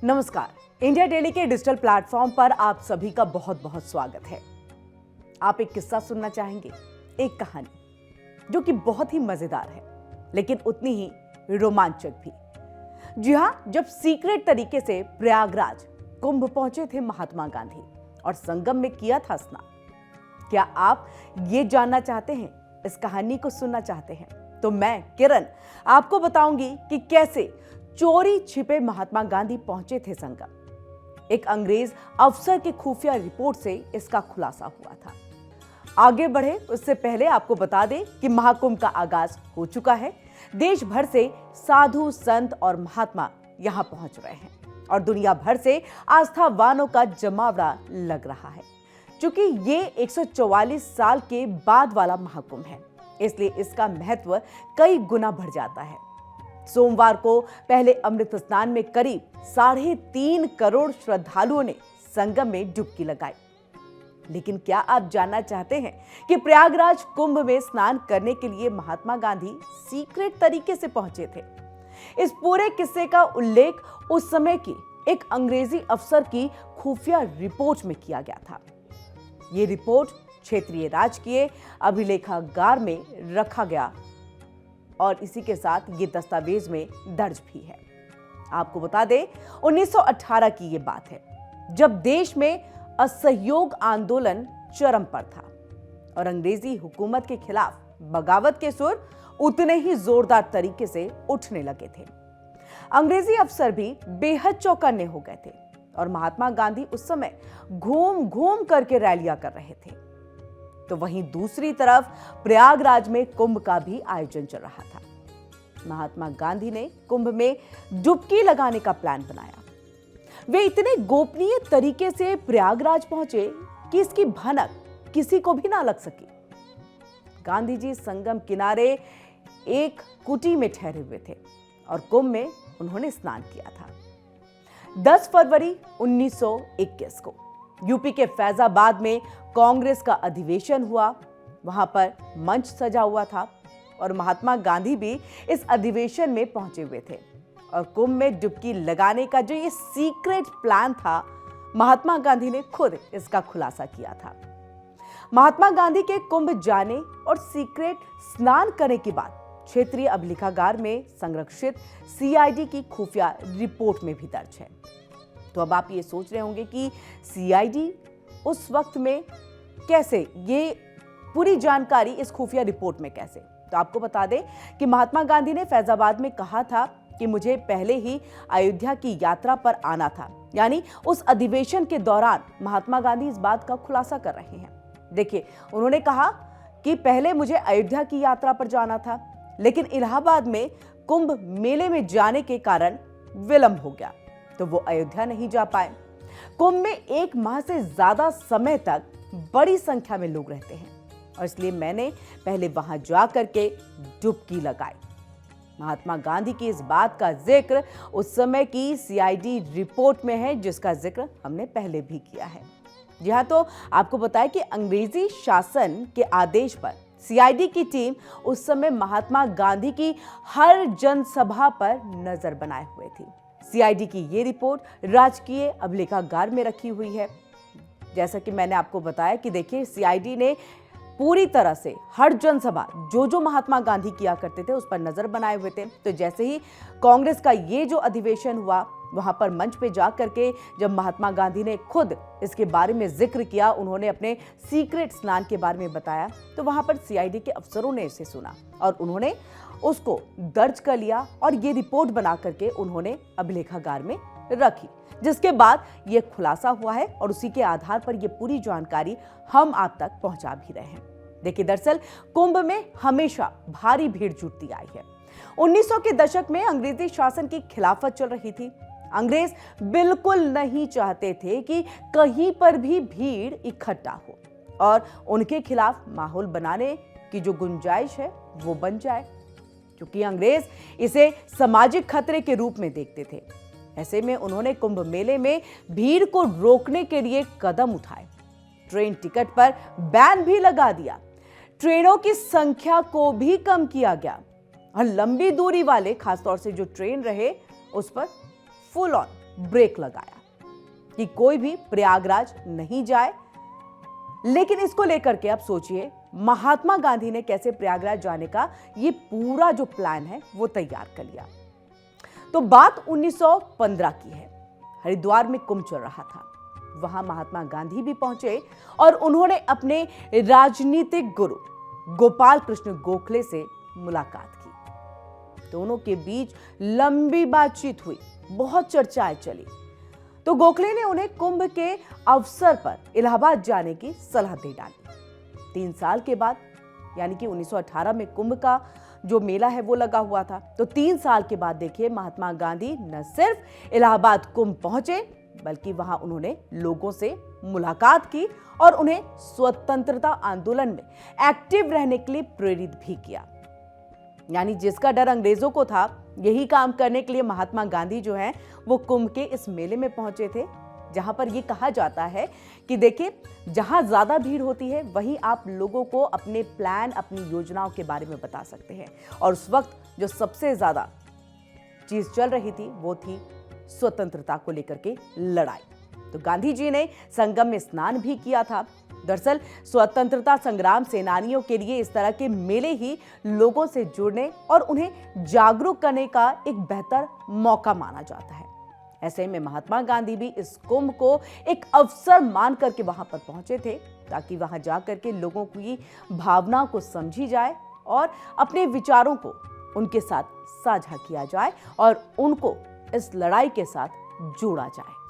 नमस्कार। India daily के digital platform पर आप सभी का बहुत बहुत स्वागत है। आप एक किस्सा सुनना चाहेंगे, एक कहानी जो कि बहुत ही मजेदार है लेकिन उतनी ही रोमांचक भी। जी हां, जब सीक्रेट तरीके से प्रयागराज कुंभ पहुंचे थे महात्मा गांधी और संगम में किया था स्नान। क्या आप ये जानना चाहते हैं, इस कहानी को सुनना चाहते हैं? तो मैं किरण आपको बताऊंगी कि कैसे चोरी छिपे महात्मा गांधी पहुंचे थे संगम। एक अंग्रेज अफसर की खुफिया रिपोर्ट से इसका खुलासा हुआ था। आगे बढ़े उससे पहले आपको बता दें कि महाकुंभ का आगाज हो चुका है। देश भर से साधु, संत और महात्मा यहां पहुंच रहे हैं और दुनिया भर से आस्थावानों का जमावड़ा लग रहा है। चूंकि ये 144 साल के बाद वाला महाकुंभ है, इसलिए इसका महत्व कई गुना बढ़ जाता है। सोमवार को पहले अमृत स्नान में करीब 3.5 करोड़ श्रद्धालुओं ने संगम में डुबकी लगाई। लेकिन क्या आप जानना चाहते हैं कि प्रयागराज कुंभ में स्नान करने के लिए महात्मा गांधी सीक्रेट तरीके से पहुंचे थे? इस पूरे किस्से का उल्लेख उस समय की एक अंग्रेजी अफसर की खुफिया रिपोर्ट में किया गया था। यह रिपोर्ट क्षेत्रीय राजकीय अभिलेखागार में रखा गया और इसी के साथ ये दस्तावेज में दर्ज भी है। आपको बता दें, 1918 की ये बात है, जब देश में असहयोग आंदोलन चरम पर था और अंग्रेजी हुकूमत के खिलाफ बगावत के सुर उतने ही जोरदार तरीके से उठने लगे थे। अंग्रेजी अफसर भी बेहद चौकन्ने हो गए थे और महात्मा गांधी उस समय घूम घूम करके रैलियां कर रहे थे। तो वहीं दूसरी तरफ प्रयागराज में कुंभ का भी आयोजन चल रहा था। महात्मा गांधी ने कुंभ में डुबकी लगाने का प्लान बनाया। वे इतने गोपनीय तरीके से प्रयागराज पहुंचे कि इसकी भनक किसी को भी ना लग सकी। गांधी जी संगम किनारे एक कुटी में ठहरे हुए थे और कुंभ में उन्होंने स्नान किया था। 10 फरवरी 1921 को यूपी के फैजाबाद में कांग्रेस का अधिवेशन हुआ। वहां पर मंच सजा हुआ था और महात्मा गांधी भी इस अधिवेशन में पहुंचे हुए थे और कुंभ में डुबकी लगाने का जो ये सीक्रेट प्लान था, महात्मा गांधी ने खुद इसका खुलासा किया था। महात्मा गांधी के कुंभ जाने और सीक्रेट स्नान करने के बाद क्षेत्रीय अभिलेखागार में संरक्षित सीआईडी की खुफिया रिपोर्ट में भी दर्ज है। तो अब आप ये सोच रहे होंगे कि सीआईडी उस वक्त में कैसे, ये पूरी जानकारी इस खुफिया रिपोर्ट में कैसे? तो आपको बता दें कि महात्मा गांधी ने फैजाबाद में कहा था कि मुझे पहले ही अयोध्या की यात्रा पर आना था। यानी उस अधिवेशन के दौरान महात्मा गांधी इस बात का खुलासा कर रहे हैं। देखिए, उन्होंने कहा कि पहले मुझे अयोध्या की यात्रा पर जाना था, लेकिन इलाहाबाद में कुंभ मेले में जाने के कारण विलंब हो गया, तो वो अयोध्या नहीं जा पाए। कुंभ में 1 माह से ज्यादा समय तक बड़ी संख्या में लोग रहते हैं और इसलिए मैंने पहले वहां जा करके डुबकी लगाई। महात्मा गांधी की इस बात का जिक्र उस समय की सीआईडी रिपोर्ट में है, जिसका जिक्र हमने पहले भी किया है। जी हां, तो आपको बताया कि अंग्रेजी शासन के आदेश पर सीआईडी की टीम उस समय महात्मा गांधी की हर जनसभा पर नजर बनाए हुए थी। सीआईडी की ये रिपोर्ट राजकीय अभिलेखागार में रखी हुई है। जैसा कि मैंने आपको बताया कि देखिए, सीआईडी ने पूरी तरह से हर जनसभा जो महात्मा गांधी किया करते थे उस पर नजर बनाए हुए थे। तो जैसे ही कांग्रेस का ये जो अधिवेशन हुआ, वहां पर मंच पे जा करके जब महात्मा गांधी ने खुद इसके बारे में जिक्र किया, उन्होंने अपने सीक्रेट स्नान के बारे में बताया, तो वहां पर सीआईडी के अफसरों ने इसे सुना और उन्होंने उसको दर्ज कर लिया और ये रिपोर्ट बना करके उन्होंने अभिलेखागार में रखी, जिसके बाद ये खुलासा हुआ है और उसी के आधार पर ये पूरी जानकारी हम आप तक पहुंचा भी रहे हैं। देखिए, दरअसल कुंभ में हमेशा भारी भीड़ जुटती आई है। 1900 के दशक में अंग्रेजी शासन की खिलाफत चल रही थी। अंग्रेज बिल्कुल नहीं चाहते थे कि कहीं पर भी भीड़ इकट्ठा हो और उनके खिलाफ माहौल बनाने की जो गुंजाइश है वो बन जाए, क्योंकि अंग्रेज इसे सामाजिक खतरे के रूप में देखते थे। ऐसे में उन्होंने कुंभ मेले में भीड़ को रोकने के लिए कदम उठाए। ट्रेन टिकट पर बैन भी लगा दिया, ट्रेनों की संख्या को भी कम किया गया और लंबी दूरी वाले, खासतौर से जो ट्रेन रहे, उस पर फुल ऑन ब्रेक लगाया कि कोई भी प्रयागराज नहीं जाए। लेकिन इसको लेकर के आप सोचिए महात्मा गांधी ने कैसे प्रयागराज जाने का ये पूरा जो प्लान है वो तैयार कर लिया। तो बात 1915 की है। हरिद्वार में कुंभ चल रहा था। वहां महात्मा गांधी भी पहुंचे और उन्होंने अपने राजनीतिक गुरु गोपाल कृष्ण गोखले से मुलाकात की। दोनों के बीच लंबी बातचीत हुई, बहुत चर्चाएं चली। तो गोखले ने उन्हें कुंभ के अवसर पर इलाहाबाद जाने की सलाह दे डाली। 3 साल के बाद यानी कि 1918 में कुंभ का जो मेला है वो लगा हुआ था। तो 3 साल के बाद देखिए महात्मा गांधी न सिर्फ इलाहाबाद कुंभ पहुंचे बल्कि वहां उन्होंने लोगों से मुलाकात की और उन्हें स्वतंत्रता आंदोलन में एक्टिव रहने के लिए प्रेरित भी किया। यानी जिसका डर अंग्रेजों को था, यही काम करने के लिए महात्मा गांधी जो हैं वो कुंभ के इस मेले में पहुंचे थे, जहां पर ये कहा जाता है कि देखिए जहां ज्यादा भीड़ होती है वहीं आप लोगों को अपने प्लान, अपनी योजनाओं के बारे में बता सकते हैं। और उस वक्त जो सबसे ज्यादा चीज चल रही थी वो थी स्वतंत्रता को लेकर के लड़ाई। तो गांधी जी ने संगम में स्नान भी किया था। दरअसल स्वतंत्रता संग्राम सेनानियों के लिए इस तरह के मेले ही लोगों से जुड़ने और उन्हें जागरूक करने का एक बेहतर मौका माना जाता है। ऐसे में महात्मा गांधी भी इस कुंभ को एक अवसर मान करके वहां पर पहुंचे थे ताकि वहां जाकर के लोगों की भावनाओं को समझी जाए और अपने विचारों को उनके साथ साझा किया जाए और उनको इस लड़ाई के साथ जोड़ा जाए।